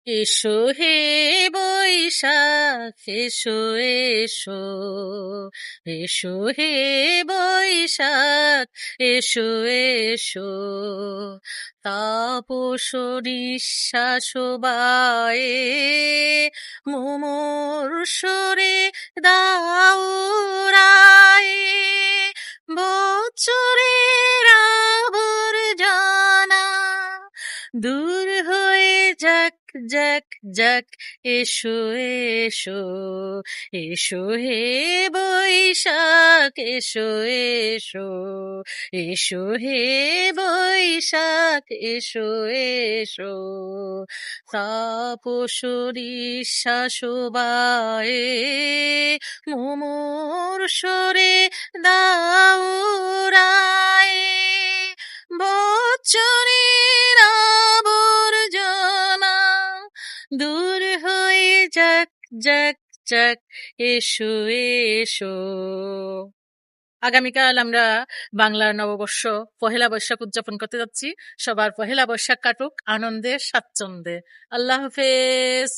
এসো হে বৈশাখ এসো এসো, এসো হে বৈশাখ এসো এসো, তাপস নিঃশ্বাস বায়ে মুমূর্ষরে দাও উড়ায়ে, বছরের আবর্জনা দূর হয়ে যাক যাক যাক, এসো এসো, এসো হে বৈশাখ এসো এসো, এসো হে বৈশাখ এসো এসো, তাপস নিঃশ্বাস বায়ে মুমূর্ষরে দাও উড়ায়ে, বছরের আবর্জনা দূর হয়ে যাক যাক যাক, এসো এসো। আগামীকাল আমরা বাংলার নববর্ষ পহেলা বৈশাখ উদযাপন করতে যাচ্ছি। সবার পহেলা বৈশাখ কাটুক আনন্দে স্বাচ্ছন্দ্যে। আল্লাহ হাফেজ।